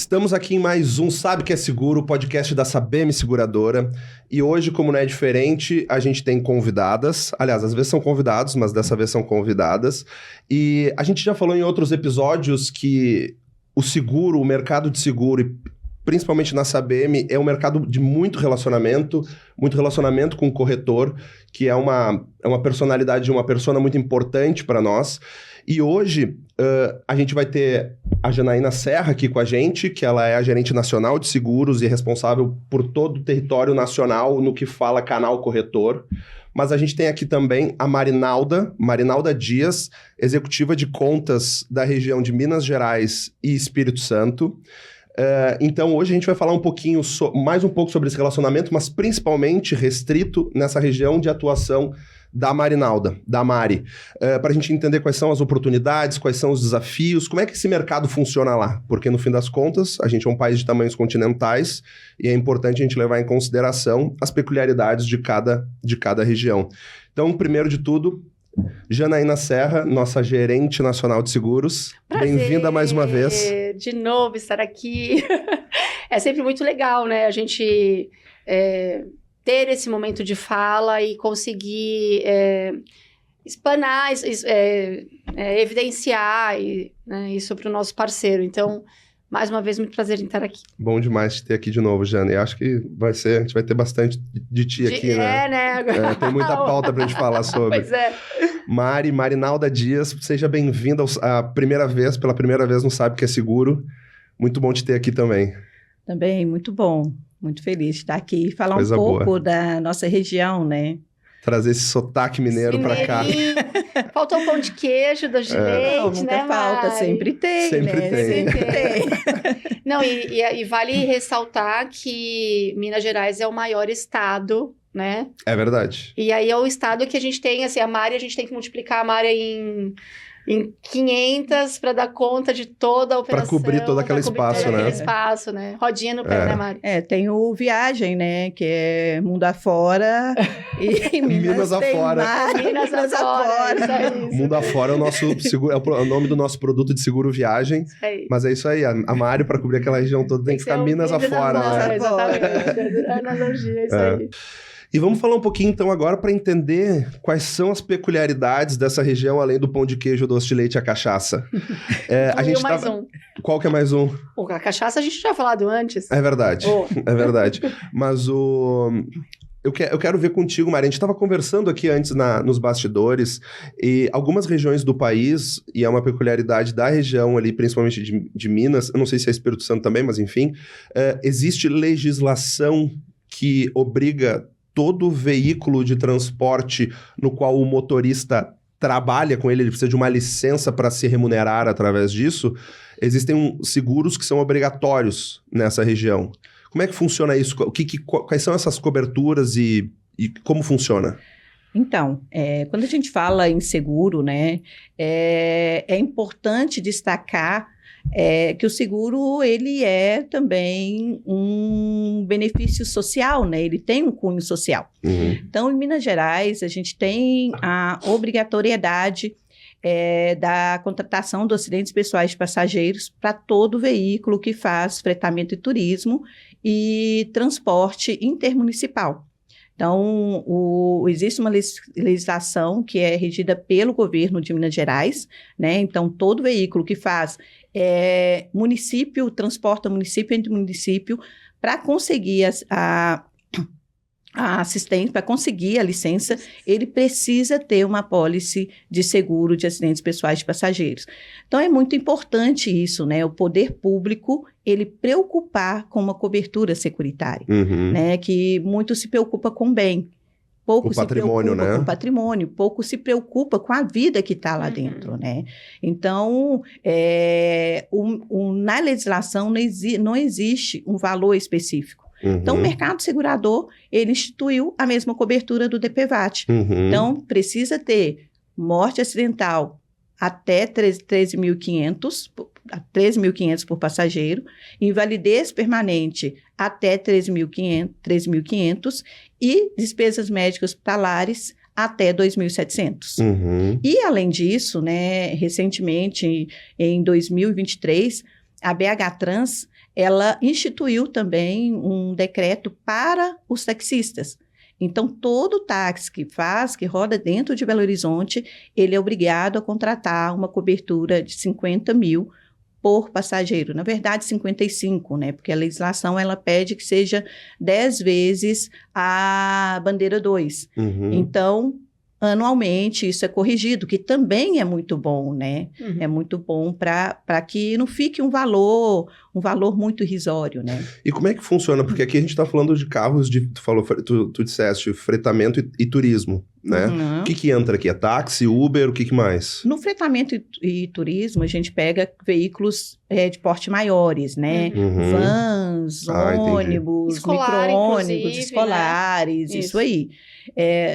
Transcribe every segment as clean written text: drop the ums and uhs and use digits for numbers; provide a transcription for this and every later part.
Estamos aqui em mais um Sabe Que É Seguro, podcast da Sabem Seguradora. E hoje, como não é diferente, a gente tem convidadas. Aliás, às vezes são convidados, mas dessa vez são convidadas. E a gente já falou em outros episódios que o seguro, o mercado de seguro, e principalmente na Sabem, é um mercado de muito relacionamento com o corretor, que é uma personalidade, uma persona muito importante para nós. E hoje a gente vai ter a Janaína Serra aqui com a gente, que ela é a gerente nacional de seguros e responsável por todo o território nacional no que fala canal corretor. Mas a gente tem aqui também a Marinalda Dias, executiva de contas da região de Minas Gerais e Espírito Santo. Então hoje a gente vai falar mais um pouco sobre esse relacionamento, mas principalmente restrito nessa região de atuação da Marinalda, da Mari, para a gente entender quais são as oportunidades, quais são os desafios, como é que esse mercado funciona lá, porque no fim das contas a gente é um país de tamanhos continentais e é importante a gente levar em consideração as peculiaridades de cada região. Então, primeiro de tudo, Janaína Serra, nossa gerente nacional de seguros, bem-vinda mais uma vez. De novo estar aqui, é sempre muito legal, né, a gente ter esse momento de fala e conseguir espanar, evidenciar isso para o nosso parceiro. Então, mais uma vez, muito prazer em estar aqui. Bom demais te ter aqui de novo, Jana. Eu acho que a gente vai ter bastante de ti aqui, né? Tem muita pauta pra gente falar sobre. Pois é. Marinalda Dias, seja bem-vinda pela primeira vez no Sabe Que É Seguro. Muito bom te ter aqui também. Também, muito bom. Muito feliz de estar aqui e falar Coisa um pouco boa da nossa região, né? Trazer esse sotaque mineiro pra cá. Faltou o pão de queijo, doce de leite, nunca né, falta, Mari? sempre tem, Sempre tem. Não, e vale ressaltar que Minas Gerais é o maior estado, né? É verdade. E aí é o estado que a gente tem, assim, a Mari, a gente tem que multiplicar a Mari em 500 para dar conta de toda a operação. Para cobrir todo aquele espaço, né? Espaço, né? Rodinha no pé, né, Mari? Tem o Viagem, né? Que é mundo afora. E Minas afora. Minas afora. Mundo afora é o nosso seguro, é o nome do nosso produto de seguro Viagem. Mas é isso aí, a Mari, para cobrir aquela região toda, tem que ficar Minas afora, né? Exatamente. Analogia, isso aí. E vamos falar um pouquinho, então, agora para entender quais são as peculiaridades dessa região, além do pão de queijo, doce de leite e a cachaça. Qual que é mais um? A cachaça a gente já falado antes. É verdade, é verdade. Mas eu quero ver contigo, Mari. A gente estava conversando aqui antes nos bastidores, e algumas regiões do país, e é uma peculiaridade da região ali, principalmente de Minas, eu não sei se é Espírito Santo também, mas enfim, existe legislação que obriga todo veículo de transporte no qual o motorista trabalha com ele precisa de uma licença para se remunerar através disso. Existem seguros que são obrigatórios nessa região. Como é que funciona isso? Quais são essas coberturas e como funciona? Então, quando a gente fala em seguro, né, é importante destacar que o seguro, ele é também um benefício social, né? Ele tem um cunho social. Uhum. Então, em Minas Gerais, a gente tem a obrigatoriedade da contratação dos acidentes pessoais de passageiros para todo veículo que faz fretamento e turismo e transporte intermunicipal. Então, existe uma legislação que é regida pelo governo de Minas Gerais, né? Então, todo veículo que faz transporta município entre município para conseguir a assistência, para conseguir a licença, ele precisa ter uma apólice de seguro de acidentes pessoais de passageiros. Então, é muito importante isso, né? O poder público, ele preocupar com uma cobertura securitária, né? Que muito se preocupa com o bem. Pouco se preocupa com o patrimônio, pouco se preocupa com a vida que está lá dentro, né? Então, na legislação não existe um valor específico. Então, o mercado segurador, ele instituiu a mesma cobertura do DPVAT. Então, precisa ter morte acidental até 13.500 por passageiro, invalidez permanente até 13.500 e despesas médicas hospitalares até 2.700. E, além disso, né, recentemente, em 2023, a BH Trans ela instituiu também um decreto para os taxistas. Então, todo táxi que roda dentro de Belo Horizonte, ele é obrigado a contratar uma cobertura de 50 mil por passageiro. Na verdade, 55, né? Porque a legislação, ela pede que seja 10 vezes a bandeira 2. Uhum. Então, anualmente, isso é corrigido, que também é muito bom, né? Uhum. É muito bom para que não fique um valor muito irrisório, né? E como é que funciona? Porque aqui a gente está falando de carros de, tu disseste, fretamento e turismo, né? Uhum. O que entra aqui? É táxi, Uber, o que mais? No fretamento e turismo, a gente pega veículos de porte maiores, né? Uhum. Vans, ônibus, Escolar, micro-ônibus, inclusive, escolares, né? isso aí.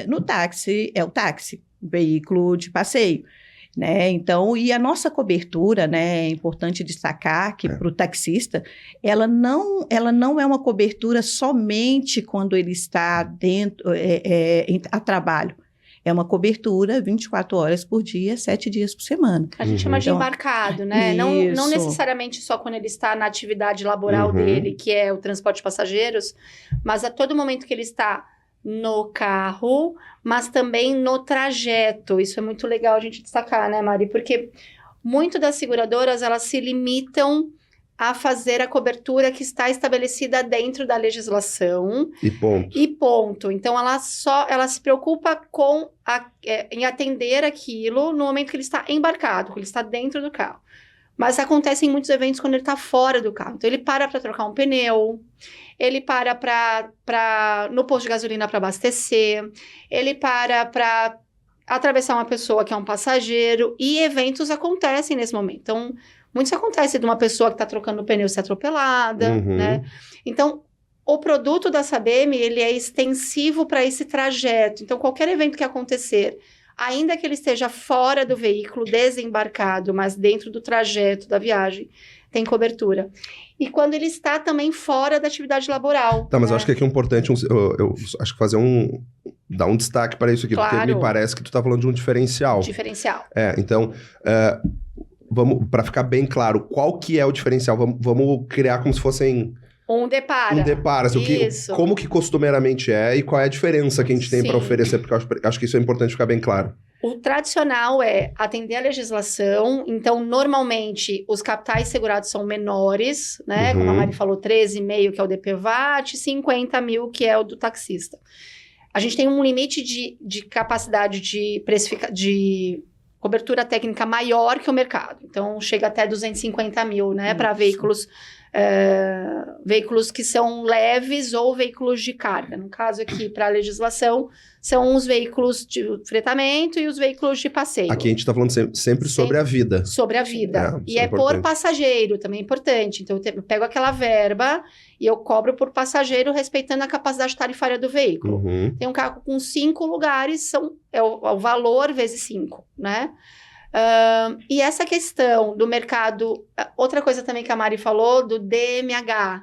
No táxi, é o táxi, veículo de passeio. Né? Então, e a nossa cobertura, né, é importante destacar que para o taxista, ela não é uma cobertura somente quando ele está dentro, a trabalho. É uma cobertura 24 horas por dia, 7 dias por semana. A gente chama de embarcado, né? Não necessariamente só quando ele está na atividade laboral dele, que é o transporte de passageiros, mas a todo momento que ele está no carro, mas também no trajeto. Isso é muito legal a gente destacar, né, Mari? Porque muito das seguradoras, elas se limitam a fazer a cobertura que está estabelecida dentro da legislação. E ponto. Então, ela se preocupa em atender aquilo no momento que ele está embarcado, que ele está dentro do carro. Mas acontecem muitos eventos quando ele está fora do carro. Então, ele para trocar um pneu, ele para no posto de gasolina para abastecer, ele para atravessar uma pessoa que é um passageiro, e eventos acontecem nesse momento. Então, muitos acontecem de uma pessoa que está trocando o pneu ser atropelada, né? Então, o produto da Sabem, ele é extensivo para esse trajeto. Então, qualquer evento que acontecer, ainda que ele esteja fora do veículo, desembarcado, mas dentro do trajeto da viagem, tem cobertura. E quando ele está também fora da atividade laboral. Tá, mas eu acho que aqui é importante, eu acho que dar um destaque para isso aqui, claro. Porque me parece que tu tá falando de um diferencial. Diferencial. Então, vamos, para ficar bem claro, qual que é o diferencial? Vamos criar como se fossem... Um depara. Assim, como que costumeiramente é e qual é a diferença que a gente tem para oferecer, porque eu acho que isso é importante ficar bem claro. O tradicional é atender a legislação, então, normalmente, os capitais segurados são menores, né? Como a Mari falou, 13,5, que é o DPVAT, 50 mil, que é o do taxista. A gente tem um limite de capacidade de cobertura técnica maior que o mercado. Então, chega até 250 mil, né? Para veículos que são leves ou veículos de carga. No caso aqui, para a legislação, são os veículos de fretamento e os veículos de passeio. Aqui a gente está falando sempre sobre a vida. Sobre a vida. E é por passageiro, também é importante. Então, eu pego aquela verba e eu cobro por passageiro, respeitando a capacidade tarifária do veículo. Tem um carro com 5 lugares, é o valor vezes 5, né? E essa questão do mercado... Outra coisa também que a Mari falou, do DMH.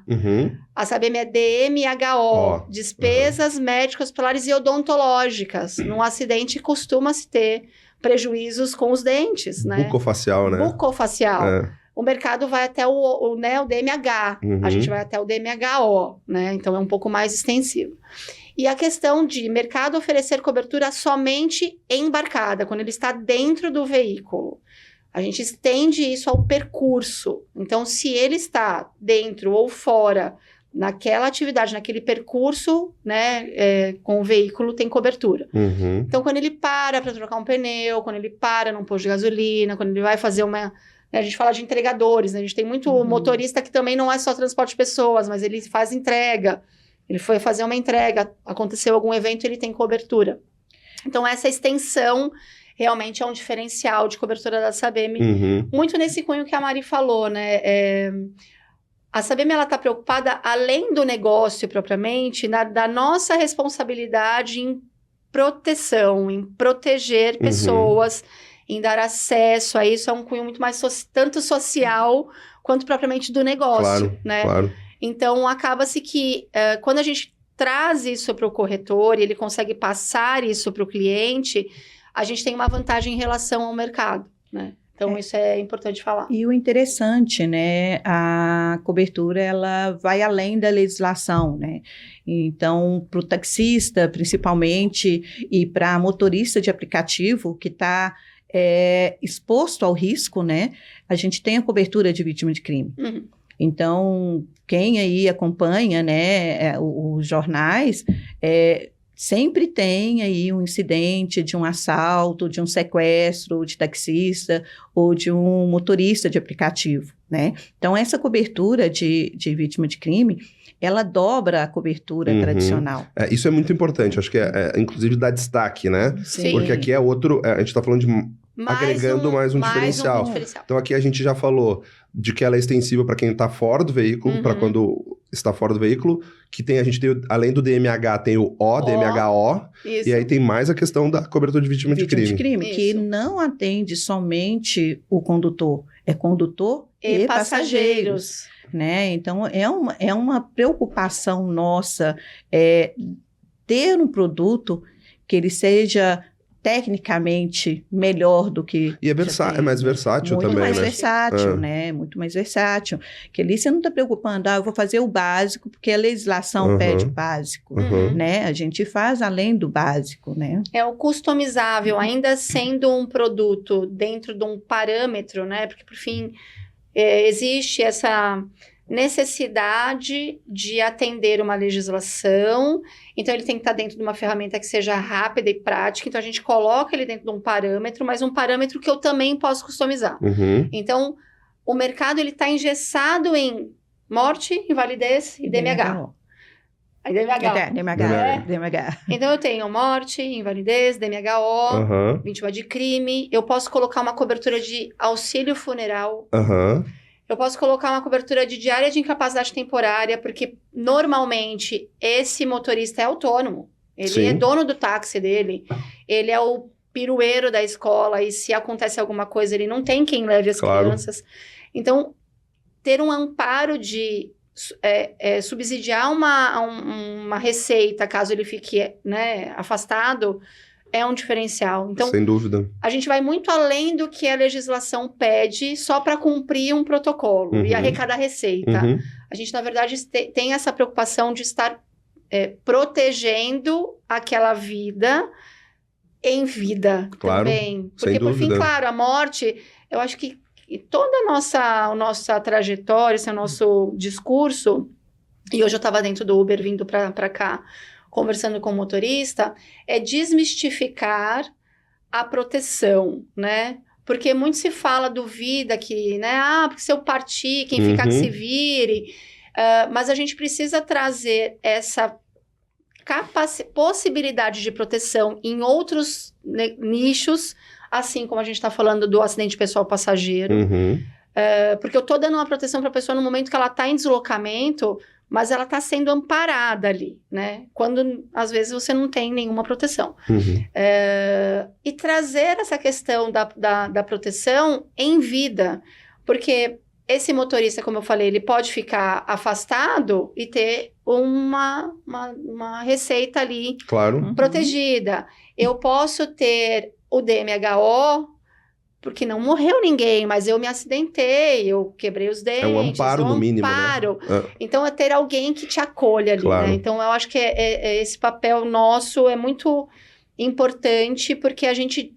A Sabem é DMHO, despesas médico-hospitalares e odontológicas. Num acidente costuma-se ter prejuízos com os dentes, né? Bucofacial, né? Bucofacial. O mercado vai até o DMH. A gente vai até o DMHO, né? Então, é um pouco mais extensivo. E a questão de mercado oferecer cobertura somente embarcada, quando ele está dentro do veículo. A gente estende isso ao percurso. Então, se ele está dentro ou fora, naquela atividade, naquele percurso, né, com o veículo, tem cobertura. Então, quando ele para trocar um pneu, quando ele para num posto de gasolina, quando ele vai fazer uma... A gente fala de entregadores, né? A gente tem muito motorista que também não é só transporte de pessoas, mas ele faz entrega. Ele foi fazer uma entrega, aconteceu algum evento, ele tem cobertura. Então, essa extensão realmente é um diferencial de cobertura da Sabem. Muito nesse cunho que a Mari falou, né? A Sabem, ela está preocupada, além do negócio propriamente, da nossa responsabilidade em proteção, em proteger pessoas, em dar acesso a isso. É um cunho muito mais tanto social quanto propriamente do negócio, né? Claro. Então, acaba-se que quando a gente traz isso para o corretor e ele consegue passar isso para o cliente, a gente tem uma vantagem em relação ao mercado, né? Então, isso é importante falar. E o interessante, né, a cobertura, ela vai além da legislação, né? Então, para o taxista, principalmente, e para motorista de aplicativo, que está exposto ao risco, né? A gente tem a cobertura de vítima de crime. Uhum. Então, quem aí acompanha, né, os jornais, sempre tem aí um incidente de um assalto, de um sequestro de taxista ou de um motorista de aplicativo, né? Então, essa cobertura de vítima de crime, ela dobra a cobertura tradicional. Isso é muito importante, acho que inclusive dá destaque, né? Sim. Porque aqui é outro, a gente está falando de agregando mais um diferencial. Então aqui a gente já falou de que ela é extensível para quem está fora do veículo, para quando está fora do veículo, que a gente tem, além do DMH, tem o DMHO, Isso. E aí tem mais a questão da cobertura de vítima de crime. Que não atende somente o condutor, é condutor e passageiros. Né? Então, é uma preocupação nossa ter um produto que ele seja tecnicamente melhor do que... E é mais versátil muito também, mais né? Versátil, né? Muito mais versátil. Que ali você não está preocupando, eu vou fazer o básico, porque a legislação pede o básico, né? A gente faz além do básico, né? É o customizável, ainda sendo um produto dentro de um parâmetro, né? Porque, por fim, existe essa necessidade de atender uma legislação, então ele tem que estar dentro de uma ferramenta que seja rápida e prática, então a gente coloca ele dentro de um parâmetro, mas um parâmetro que eu também posso customizar. Então, o mercado ele está engessado em morte, invalidez e DMH. DMH. Então, eu tenho morte, invalidez, DMHO, vítima de crime, eu posso colocar uma cobertura de auxílio funeral, eu posso colocar uma cobertura de diária de incapacidade temporária, porque normalmente esse motorista é autônomo. Ele é dono do táxi dele, ele é o pirueiro da escola, e se acontece alguma coisa, ele não tem quem leve as crianças. Então, ter um amparo de subsidiar uma receita, caso ele fique, né, afastado, é um diferencial. Então, sem dúvida. A gente vai muito além do que a legislação pede só para cumprir um protocolo e arrecadar receita. A gente, na verdade, tem essa preocupação de estar protegendo aquela vida em vida também. Porque, por fim, claro, a morte, eu acho que toda a nossa trajetória, esse é o nosso discurso, e hoje eu estava dentro do Uber vindo para cá, conversando com o motorista, é desmistificar a proteção, né? Porque muito se fala do vida que, né? Porque se eu partir, quem ficar que se vire. Mas a gente precisa trazer essa possibilidade de proteção em outros nichos, assim como a gente está falando do acidente pessoal passageiro. Porque eu estou dando uma proteção para a pessoa no momento que ela está em deslocamento, mas ela está sendo amparada ali, né? Quando, às vezes, você não tem nenhuma proteção. E trazer essa questão da proteção em vida, porque esse motorista, como eu falei, ele pode ficar afastado e ter uma receita ali protegida. Eu posso ter o DMHO, porque não morreu ninguém, mas eu me acidentei, eu quebrei os dentes. É um amparo, no mínimo, né? Então, é ter alguém que te acolha ali, né? Então, eu acho que esse papel nosso é muito importante, porque a gente,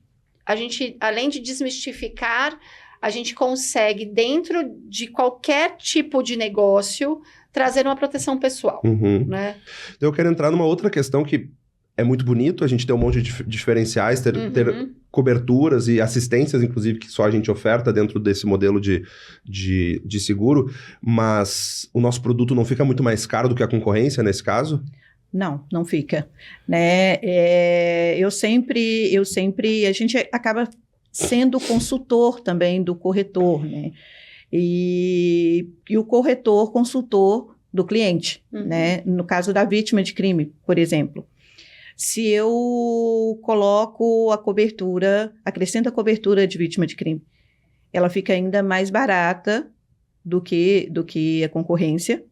além de desmistificar, a gente consegue, dentro de qualquer tipo de negócio, trazer uma proteção pessoal, né? Eu quero entrar numa outra questão que é muito bonito, a gente ter um monte de diferenciais, ter coberturas e assistências, inclusive, que só a gente oferta dentro desse modelo de seguro, mas o nosso produto não fica muito mais caro do que a concorrência nesse caso? Não fica, né? A gente acaba sendo consultor também do corretor, né? E o corretor consultor do cliente, né? No caso da vítima de crime, por exemplo. Se eu coloco acrescento a cobertura de vítima de crime, ela fica ainda mais barata do que a concorrência,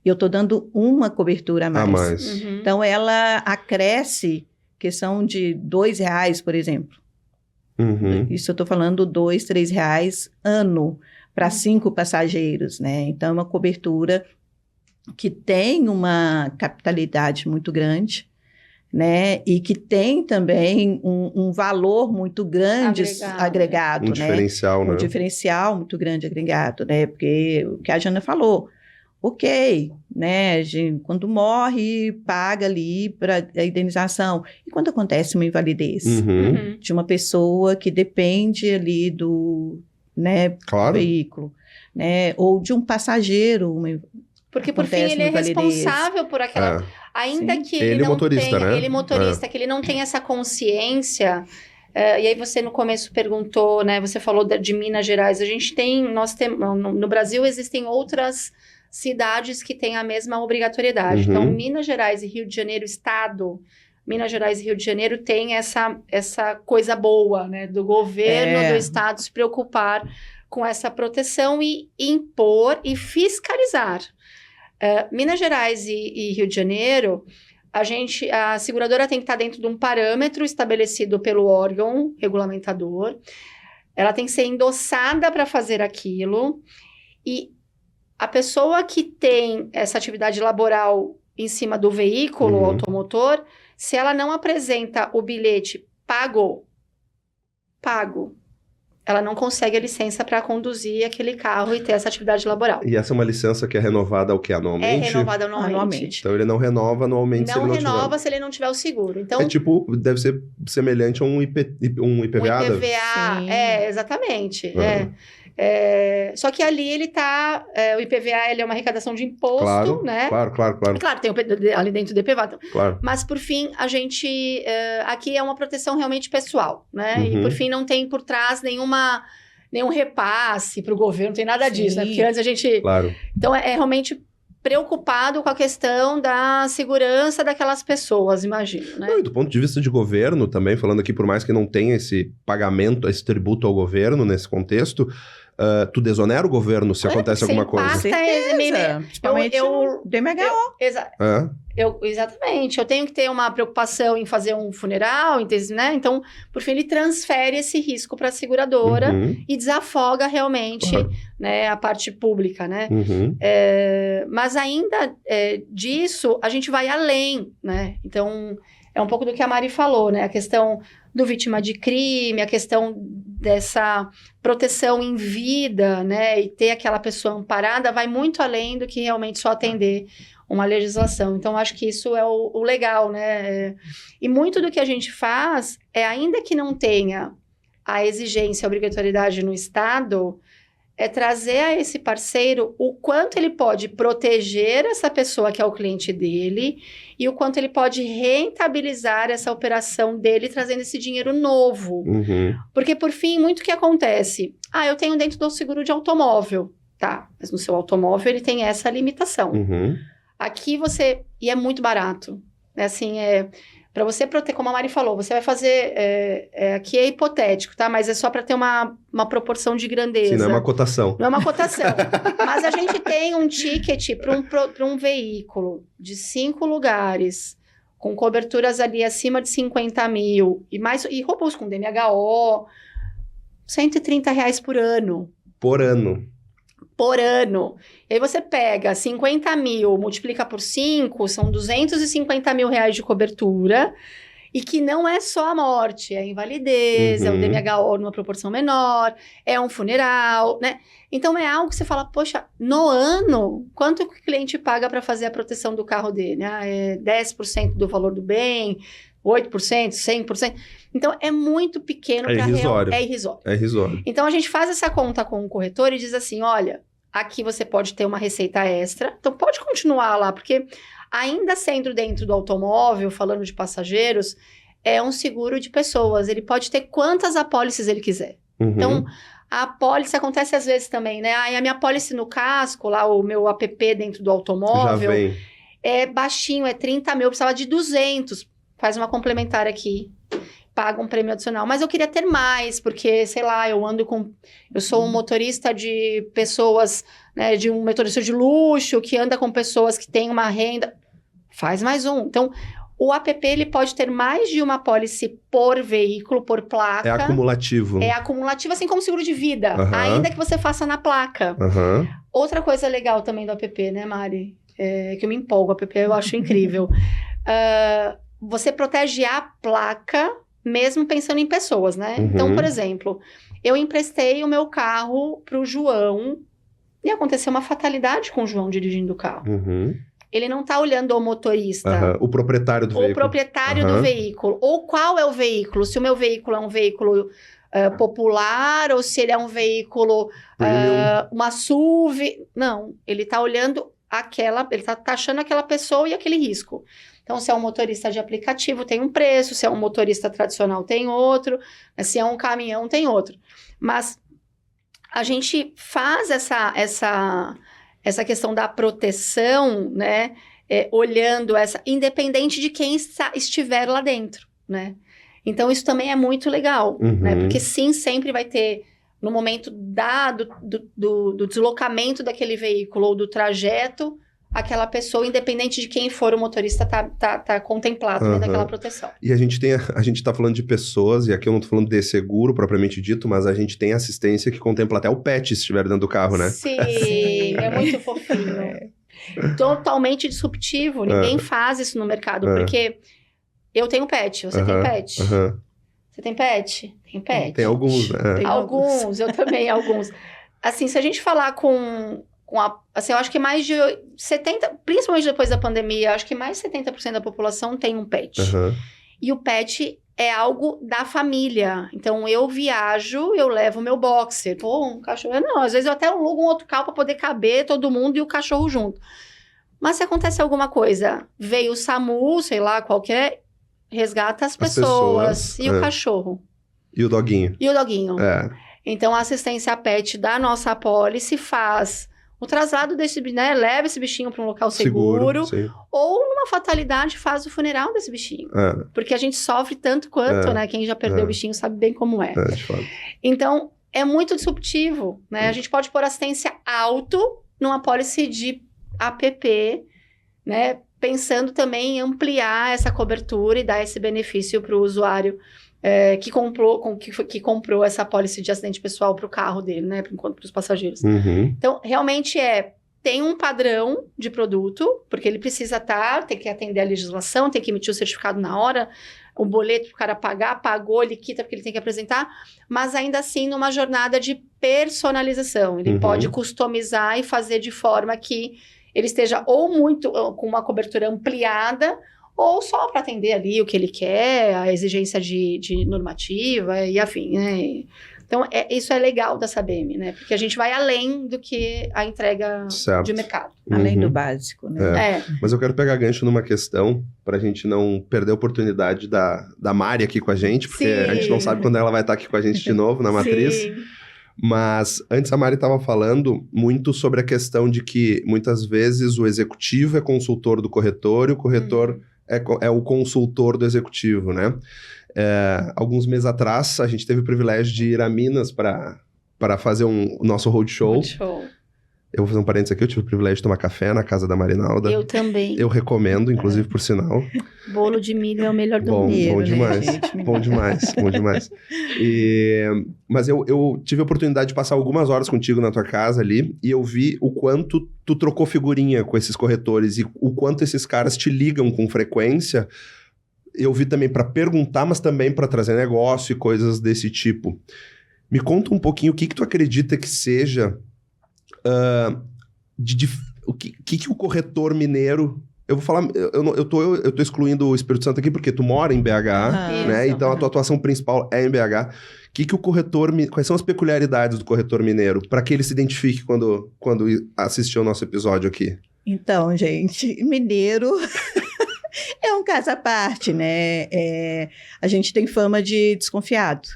e eu estou dando uma cobertura a mais. Então, ela acresce questão de R$2, por exemplo. Isso eu estou falando R$2, R$3 ano para 5 passageiros, né? Então, é uma cobertura que tem uma capitalidade muito grande, né? E que tem também um valor muito grande agregado, né? Diferencial, né? Um diferencial muito grande agregado, né? Porque o que a Jana falou, ok, né? A gente, quando morre, paga ali para a indenização. E quando acontece uma invalidez de uma pessoa que depende ali do, né, Claro. veículo, né? Ou de um passageiro, porque, por fim, ele é responsável por aquela... Ainda que ele não tenha... né? Ele motorista, que ele não tenha essa consciência... e aí você, no começo, perguntou, né? Você falou de Minas Gerais. Nós temos... No Brasil, existem outras cidades que têm a mesma obrigatoriedade. Então, Minas Gerais e Rio de Janeiro, Estado... Minas Gerais e Rio de Janeiro tem essa coisa boa, né? Do governo do Estado se preocupar com essa proteção e impor e fiscalizar. Minas Gerais e Rio de Janeiro, a seguradora tem que estar dentro de um parâmetro estabelecido pelo órgão regulamentador, ela tem que ser endossada para fazer aquilo, e a pessoa que tem essa atividade laboral em cima do veículo automotor, se ela não apresenta o bilhete pago, ela não consegue a licença para conduzir aquele carro e ter essa atividade laboral. E essa é uma licença que é renovada anualmente? É renovada anualmente. Então ele não renova anualmente se ele não renova se ele não tiver o seguro. Então, é tipo, deve ser semelhante a um IPVA? Um IPVA, exatamente. Só que ali ele tá... o IPVA ele é uma arrecadação de imposto, né? Claro. Claro, tem ali dentro do IPVA. Claro. Mas, por fim, a gente... aqui é uma proteção realmente pessoal, né? E, por fim, não tem por trás nenhum repasse para o governo, não tem nada disso, né? Porque antes a gente... Claro. Então, é realmente preocupado com a questão da segurança daquelas pessoas, imagino, né? E do ponto de vista de governo também, falando aqui, por mais que não tenha esse pagamento, esse tributo ao governo nesse contexto... tu desonera o governo se acontece alguma coisa? Principalmente o DMHO. Exatamente. Eu tenho que ter uma preocupação em fazer um funeral, né? Então, por fim, ele transfere esse risco para a seguradora e desafoga realmente né, a parte pública, né? Mas ainda disso, a gente vai além, né? Então, é um pouco do que a Mari falou, né? A questão do vítima de crime, a questão dessa proteção em vida, né, e ter aquela pessoa amparada, vai muito além do que realmente só atender uma legislação. Então, acho que isso é o legal, né, e muito do que a gente faz ainda que não tenha a exigência, a obrigatoriedade no Estado, é trazer a esse parceiro o quanto ele pode proteger essa pessoa que é o cliente dele e o quanto ele pode rentabilizar essa operação dele trazendo esse dinheiro novo. Porque, por fim, muito que acontece. Eu tenho dentro do seguro de automóvel. Tá, mas no seu automóvel ele tem essa limitação. Aqui e é muito barato. Assim, para você proteger, como a Mari falou, você vai fazer, aqui é hipotético, tá? Mas é só para ter uma proporção de grandeza. Sim, não é uma cotação. Não é uma cotação. Mas a gente tem um ticket para um veículo de 5 lugares, com coberturas ali acima de 50 mil, e roubos com DMHO, R$130 por ano. Por ano. E aí você pega 50 mil, multiplica por 5, são R$250 mil de cobertura, e que não é só a morte, é a invalidez, é o DMHO numa proporção menor, é um funeral, né? Então é algo que você fala, poxa, no ano, quanto que o cliente paga para fazer a proteção do carro dele? É 10% do valor do bem, 8%, 100%. Então, é muito pequeno para irrisório. É irrisório. É irrisório. Então, a gente faz essa conta com o corretor e diz assim, olha, aqui você pode ter uma receita extra, então pode continuar lá, porque ainda sendo dentro do automóvel, falando de passageiros, é um seguro de pessoas, ele pode ter quantas apólices ele quiser. Então, a apólice acontece às vezes também, né? A minha apólice no casco, lá o meu app dentro do automóvel, já vem. É baixinho, é 30 mil, eu precisava de 200, faz uma complementar aqui, paga um prêmio adicional. Mas eu queria ter mais, porque, sei lá, eu sou um motorista de pessoas, né, de um motorista de luxo, que anda com pessoas que têm uma renda, faz mais um. Então, O APP, ele pode ter mais de uma apólice por veículo, por placa. É acumulativo. É acumulativo, assim como seguro de vida, ainda que você faça na placa. Outra coisa legal também do APP, né, Mari? Que eu me empolgo, o APP eu acho incrível. Você protege a placa, mesmo pensando em pessoas, né? Então, por exemplo, eu emprestei o meu carro pro João e aconteceu uma fatalidade com o João dirigindo o carro. Ele não está olhando o motorista. O proprietário do veículo. O proprietário do veículo. Ou qual é o veículo. Se o meu veículo é um veículo popular ou se ele é um veículo, uma SUV. Não, ele está olhando ele está taxando aquela pessoa e aquele risco. Então, se é um motorista de aplicativo, tem um preço. Se é um motorista tradicional, tem outro. Se é um caminhão, tem outro. Mas a gente faz essa questão da proteção, né, olhando independente de quem estiver lá dentro, né? Então, isso também é muito legal, né? Porque sim, sempre vai ter, no momento do deslocamento daquele veículo ou do trajeto, aquela pessoa, independente de quem for o motorista, tá contemplado dentro daquela proteção. E a gente tá falando de pessoas, e aqui eu não tô falando de seguro propriamente dito, mas a gente tem assistência que contempla até o pet se estiver dentro do carro, né? Sim, é muito fofinho. Totalmente disruptivo, ninguém faz isso no mercado, porque eu tenho pet, você tem pet. Você tem pet? Tem pet. Tem alguns, né? Alguns, eu também, alguns. Assim, se a gente falar assim, eu acho que mais de 70%, principalmente depois da pandemia, acho que mais de 70% da população tem um pet. E o pet é algo da família. Então, eu viajo, eu levo meu boxer. Pô, um cachorro... Não, às vezes eu até alugo um outro carro para poder caber todo mundo e o cachorro junto. Mas se acontece alguma coisa, veio o SAMU, sei lá, qualquer... Resgata as pessoas e o cachorro. E o doguinho. Então, a assistência pet da nossa apólice faz o traslado desse, né? Leva esse bichinho para um local seguro ou, numa fatalidade, faz o funeral desse bichinho. Porque a gente sofre tanto quanto, né? Quem já perdeu o bichinho sabe bem como é. De fato. Então, é muito disruptivo, né? A gente pode pôr assistência alto numa apólice de APP, né? Pensando também em ampliar essa cobertura e dar esse benefício para o usuário que comprou essa apólice de acidente pessoal para o carro dele, né? Para os passageiros. Então, realmente tem um padrão de produto, porque ele precisa tem que atender a legislação, tem que emitir o certificado na hora, o boleto para o cara pagar, pagou, ele quita porque ele tem que apresentar, mas ainda assim numa jornada de personalização. Ele pode customizar e fazer de forma que ele esteja ou com uma cobertura ampliada, ou só para atender ali o que ele quer, a exigência de normativa e afim, né? Então, isso é legal da SABEM, né? Porque a gente vai além do que a entrega de mercado. Além do básico, né? Mas eu quero pegar gancho numa questão, para a gente não perder a oportunidade da Mari aqui com a gente, porque a gente não sabe quando ela vai estar aqui com a gente de novo na Matriz. Sim. Mas antes a Mari estava falando muito sobre a questão de que muitas vezes o executivo é consultor do corretor e o corretor é o consultor do executivo, né? Alguns meses atrás a gente teve o privilégio de ir a Minas para fazer o nosso roadshow. Eu vou fazer um parênteses aqui, eu tive o privilégio de tomar café na casa da Marinalda. Eu também. Eu recomendo, inclusive, por sinal. Bolo de milho é o melhor do mundo. Bom demais, né, gente? bom demais, bom demais. Mas eu tive a oportunidade de passar algumas horas contigo na tua casa ali, e eu vi o quanto tu trocou figurinha com esses corretores, e o quanto esses caras te ligam com frequência. Eu vi também para perguntar, mas também para trazer negócio e coisas desse tipo. Me conta um pouquinho o que tu acredita que seja... o que o corretor mineiro... Eu vou falar... Eu tô excluindo o Espírito Santo aqui porque tu mora em BH, né? Isso, então a tua atuação principal é em BH. O corretor... Quais são as peculiaridades do corretor mineiro? Para que ele se identifique quando assistir ao nosso episódio aqui. Então, gente, mineiro... É um caso à parte, né? A gente tem fama de desconfiado,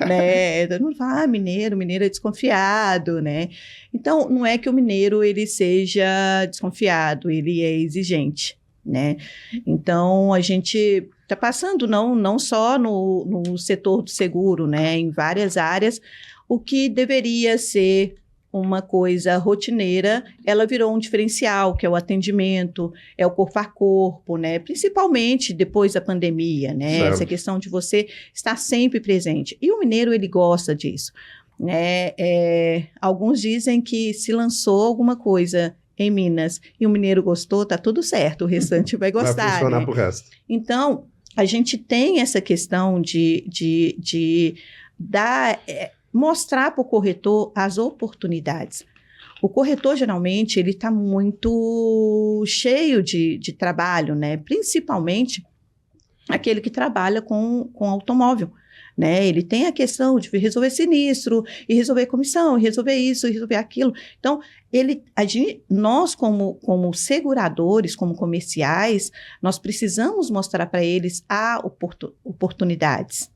né? Todo mundo fala, mineiro é desconfiado, né? Então, não é que o mineiro, ele seja desconfiado, ele é exigente, né? Então, a gente está passando, não só no setor do seguro, né? Em várias áreas, o que deveria ser uma coisa rotineira, ela virou um diferencial, que é o atendimento, é o corpo a corpo, né? Principalmente depois da pandemia, né? Certo. Essa questão de você estar sempre presente. E o mineiro, ele gosta disso, né? Alguns dizem que se lançou alguma coisa em Minas e o mineiro gostou, tá tudo certo, o restante vai gostar, Vai funcionar né? pro resto. Então, a gente tem essa questão de dar... mostrar para o corretor as oportunidades. O corretor, geralmente, ele está muito cheio de trabalho, né? Principalmente aquele que trabalha com automóvel, né? Ele tem a questão de resolver sinistro, e resolver comissão, e resolver isso, e resolver aquilo. Então, nós, como seguradores, como comerciais, nós precisamos mostrar para eles oportunidades,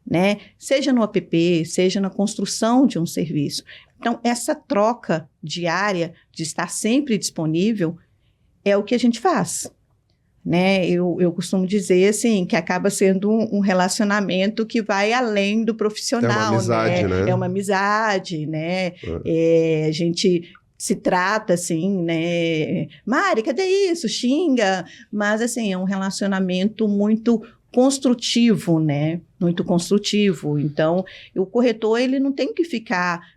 né? Seja no app, seja na construção de um serviço. Então, essa troca diária de estar sempre disponível é o que a gente faz, né? Eu costumo dizer, assim, que acaba sendo um relacionamento que vai além do profissional, É uma amizade, né? É uma amizade, né? A gente se trata assim, né? Mari, cadê isso? Xinga. Mas, assim, é um relacionamento muito construtivo, né? Muito construtivo. Então, o corretor, ele não tem que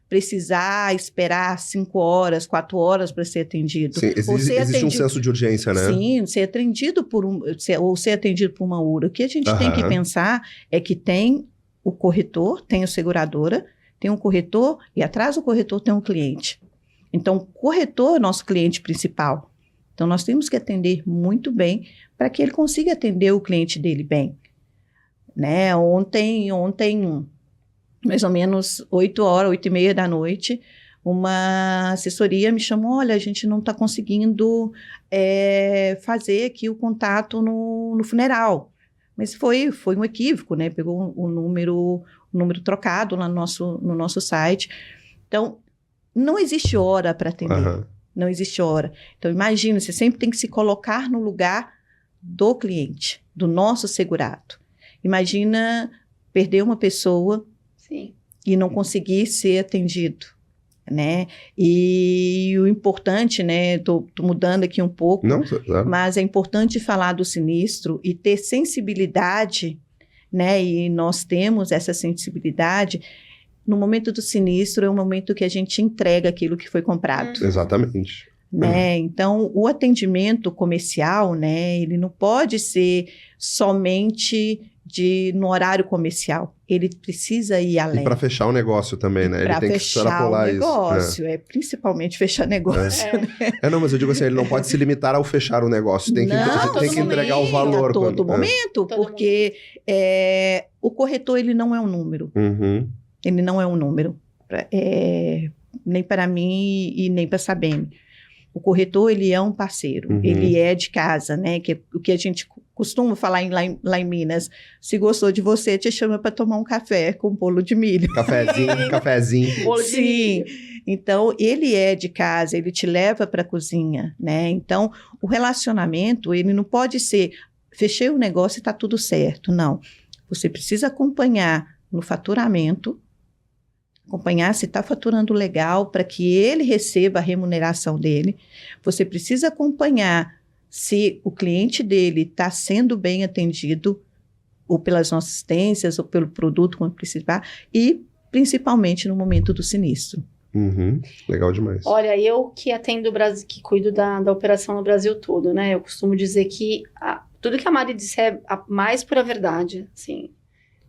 precisar esperar 5 horas, 4 horas para ser atendido. Sim, existe um senso de urgência, né? Sim, ser atendido ou ser atendido por uma URA. O que a gente tem que pensar é que tem o corretor, tem a seguradora, tem um corretor e atrás do corretor tem um cliente. Então, o corretor é nosso cliente principal. Então, nós temos que atender muito bem para que ele consiga atender o cliente dele bem. Né? Ontem, mais ou menos 8h30 da noite, uma assessoria me chamou, olha, a gente não está conseguindo fazer aqui o contato no funeral. Mas foi um equívoco, né? Pegou o número trocado lá no nosso site. Então, não existe hora para atender. Não existe hora. Então, imagina, você sempre tem que se colocar no lugar do cliente, do nosso segurado. Imagina perder uma pessoa e não conseguir ser atendido, né? E o importante, né? Tô mudando aqui um pouco, mas é importante falar do sinistro e ter sensibilidade, né? E nós temos essa sensibilidade. No momento do sinistro é o momento que a gente entrega aquilo que foi comprado. Exatamente. Né? Então, o atendimento comercial, né, ele não pode ser somente no horário comercial. Ele precisa ir além. E para fechar o negócio também, né? Ele tem que extrapolar isso. Para fechar o negócio, principalmente fechar negócio. Né? Não, mas eu digo assim, ele não pode se limitar ao fechar o negócio. Tem que entregar o valor. A todo momento, porque o corretor, ele não é um número. Ele não é um número, nem para mim e nem para a Sabem. O corretor, ele é um parceiro, ele é de casa, né? Que o que a gente costuma falar lá em Minas, se gostou de você, te chama para tomar um café com bolo de milho. Cafezinho. Bolo de milho. Então, ele é de casa, ele te leva para a cozinha, né? Então, o relacionamento, ele não pode ser, fechei o negócio e está tudo certo, não. Você precisa acompanhar no faturamento, acompanhar se está faturando legal para que ele receba a remuneração dele. Você precisa acompanhar se o cliente dele está sendo bem atendido ou pelas nossas assistências ou pelo produto como precisar e principalmente no momento do sinistro. Legal demais. Olha, eu que atendo o Brasil, que cuido da operação no Brasil todo, né? Eu costumo dizer que tudo que a Mari disse é a mais pura verdade, assim.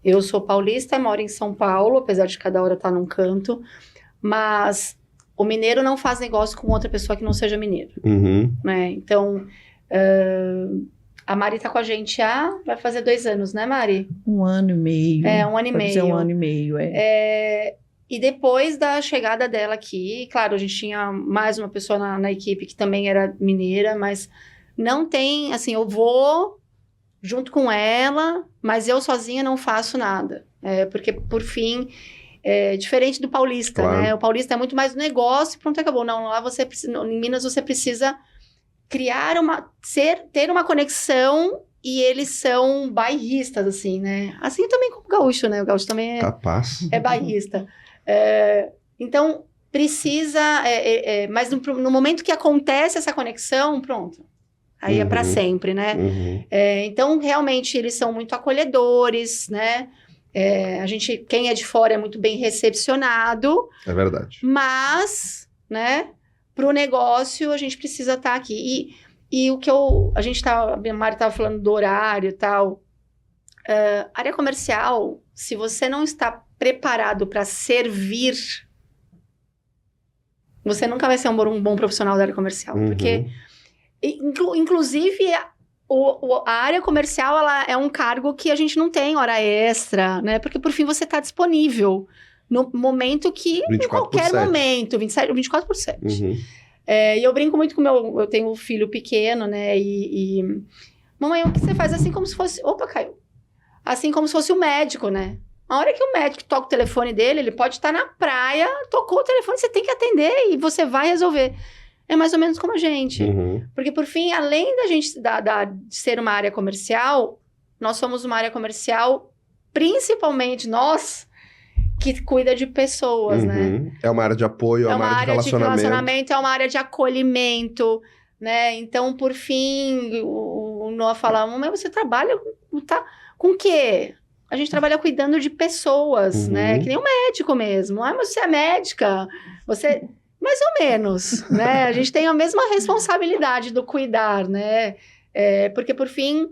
Eu sou paulista, moro em São Paulo, apesar de cada hora estar num canto, mas o mineiro não faz negócio com outra pessoa que não seja mineiro, né? Então, a Mari está com a gente vai fazer 2 anos, né, Mari? 1 ano e meio. 1 ano e meio. Vai fazer 1 ano e meio, E depois da chegada dela aqui, claro, a gente tinha mais uma pessoa na equipe que também era mineira, mas não tem, assim, eu vou junto com ela, mas eu sozinha não faço nada. Porque, por fim, é diferente do paulista, claro, né? O paulista é muito mais negócio, pronto, acabou. Não, lá em Minas você precisa criar ter uma conexão e eles são bairristas, assim, né? Assim também como o gaúcho, né? O gaúcho também Capaz. é bairrista. Então, precisa... mas no momento que acontece essa conexão, pronto. Aí é para sempre, né? Então, realmente, eles são muito acolhedores, né? Quem é de fora é muito bem recepcionado. É verdade. Mas, né? Para o negócio, a gente precisa estar aqui. E o que a Mari estava falando do horário e tal. Área comercial, se você não está preparado para servir, você nunca vai ser um bom profissional da área comercial. Porque, inclusive, a área comercial ela é um cargo que a gente não tem hora extra, né? Porque, por fim, você está disponível no momento que, em qualquer momento, 24/7. E eu brinco muito com eu tenho um filho pequeno, né? Mamãe, o que você faz assim como se fosse... Opa, caiu. Assim como se fosse o médico, né? A hora que o médico toca o telefone dele, ele pode estar na praia, tocou o telefone, você tem que atender e você vai resolver. É mais ou menos como a gente. Porque, por fim, além da gente de ser uma área comercial, nós somos uma área comercial, principalmente nós, que cuida de pessoas, né? É uma área de apoio, é uma área de relacionamento. É uma área de acolhimento, né? Então, por fim, o Noah fala, mamãe, você trabalha com o quê? A gente trabalha cuidando de pessoas, né? Que nem um médico mesmo. Mas você é médica? Você... Mais ou menos, né? A gente tem a mesma responsabilidade do cuidar, né? Porque, por fim,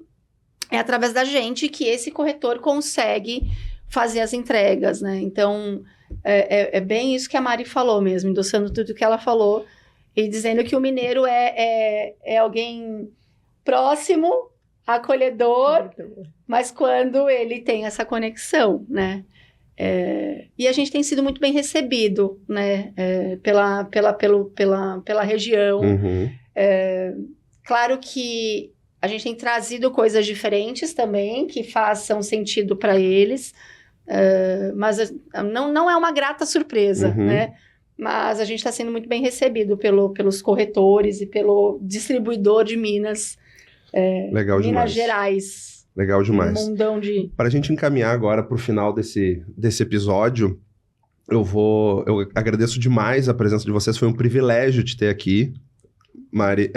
é através da gente que esse corretor consegue fazer as entregas, né? Então, é bem isso que a Mari falou mesmo, endossando tudo que ela falou e dizendo que o mineiro é alguém próximo, acolhedor, mas quando ele tem essa conexão, né? E a gente tem sido muito bem recebido, né? Pela região. Claro que a gente tem trazido coisas diferentes também, que façam sentido para eles, mas não é uma grata surpresa, né? Mas a gente está sendo muito bem recebido pelos corretores e pelo distribuidor de Minas. Legal demais. Minas Gerais. Legal demais. Um mundão de... Para a gente encaminhar agora para o final desse episódio, eu agradeço demais a presença de vocês. Foi um privilégio te ter aqui, Mari.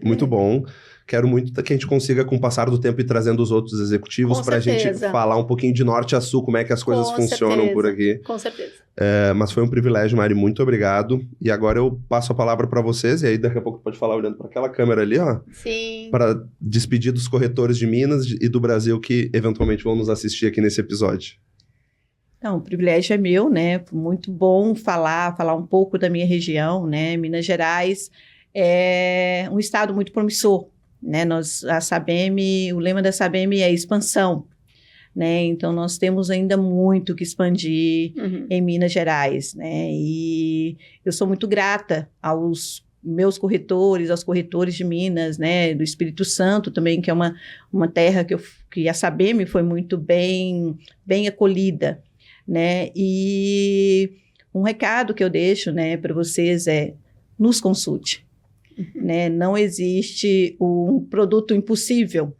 Muito bom. Quero muito que a gente consiga, com o passar do tempo, ir trazendo os outros executivos para a gente falar um pouquinho de norte a sul, como é que as coisas funcionam por aqui. Com certeza. Mas foi um privilégio, Mari. Muito obrigado. E agora eu passo a palavra para vocês, e aí daqui a pouco pode falar olhando para aquela câmera ali, ó. Sim. Para despedir dos corretores de Minas e do Brasil que eventualmente vão nos assistir aqui nesse episódio. Então, o privilégio é meu, né? Muito bom falar um pouco da minha região, né? Minas Gerais é um estado muito promissor, né? O lema da SABEM é expansão, né? Então, nós temos ainda muito que expandir em Minas Gerais, né? E eu sou muito grata aos meus corretores, aos corretores de Minas, né? Do Espírito Santo também, que é uma terra que a SABEM foi muito bem acolhida, né? E um recado que eu deixo, né, para vocês nos consulte. Né? Não existe um produto impossível,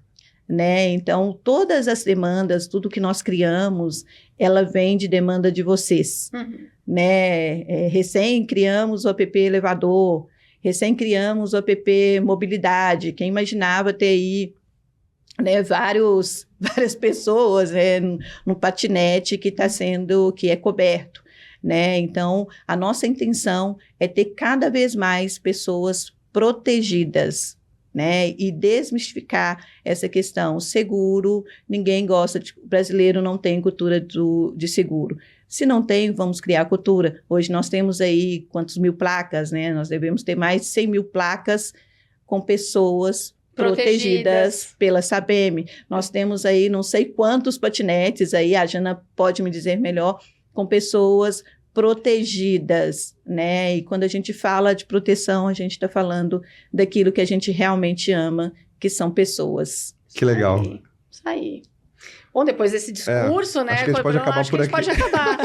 né? Então, todas as demandas, tudo que nós criamos, ela vem de demanda de vocês, né? Recém criamos o app Elevador, recém criamos o app Mobilidade. Quem imaginava ter aí, né, várias pessoas, né, no patinete que é coberto, né? Então, a nossa intenção é ter cada vez mais pessoas protegidas, né? E desmistificar essa questão. Seguro, ninguém gosta o brasileiro não tem cultura de seguro. Se não tem, vamos criar cultura. Hoje nós temos aí quantos mil placas, né? Nós devemos ter mais de 100 mil placas com pessoas protegidas pela SABEM. Nós temos aí não sei quantos patinetes aí, a Jana pode me dizer melhor, com pessoas protegidas, né? E quando a gente fala de proteção, a gente está falando daquilo que a gente realmente ama, que são pessoas. Que legal. Isso aí. Bom, depois desse discurso, né? Acho que a gente pode acabar por aqui. Pode acabar.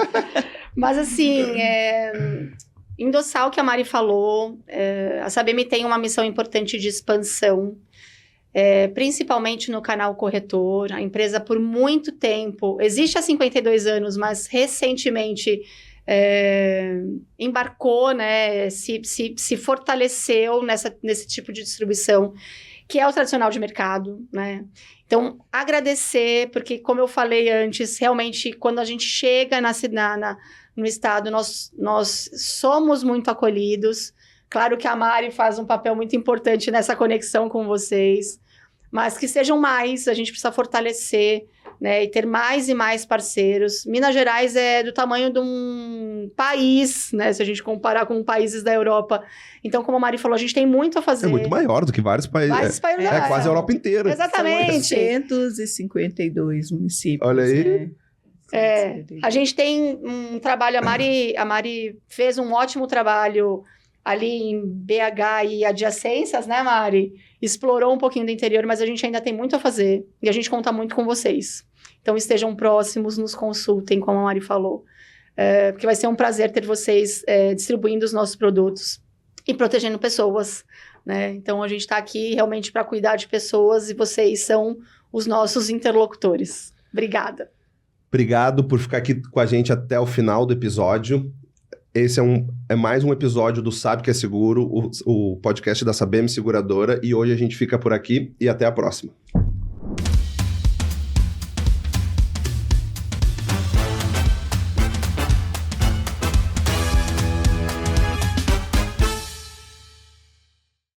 Mas, assim, endossar o que a Mari falou, a SABEM tem uma missão importante de expansão, principalmente no canal corretor. A empresa, por muito tempo, existe há 52 anos, mas recentemente embarcou, né, se fortaleceu nesse tipo de distribuição, que é o tradicional de mercado, né? Então, agradecer, porque, como eu falei antes, realmente, quando a gente chega no estado, nós somos muito acolhidos. Claro que a Mari faz um papel muito importante nessa conexão com vocês, mas que sejam mais, a gente precisa fortalecer, né, e ter mais e mais parceiros. Minas Gerais é do tamanho de um país, né, se a gente comparar com países da Europa. Então, como a Mari falou, a gente tem muito a fazer. É muito maior do que vários países. Vários países É quase a Europa inteira. Exatamente. São 852 municípios. Olha aí. Né? A gente tem um trabalho, a Mari fez um ótimo trabalho ali em BH e adjacências, né, Mari? Explorou um pouquinho do interior, mas a gente ainda tem muito a fazer. E a gente conta muito com vocês. Então, estejam próximos, nos consultem, como a Mari falou. Porque vai ser um prazer ter vocês distribuindo os nossos produtos e protegendo pessoas, né? Então, a gente está aqui realmente para cuidar de pessoas e vocês são os nossos interlocutores. Obrigada. Obrigado por ficar aqui com a gente até o final do episódio. Esse é mais um episódio do Sabe Que É Seguro, o podcast da Sabem Seguradora. E hoje a gente fica por aqui e até a próxima.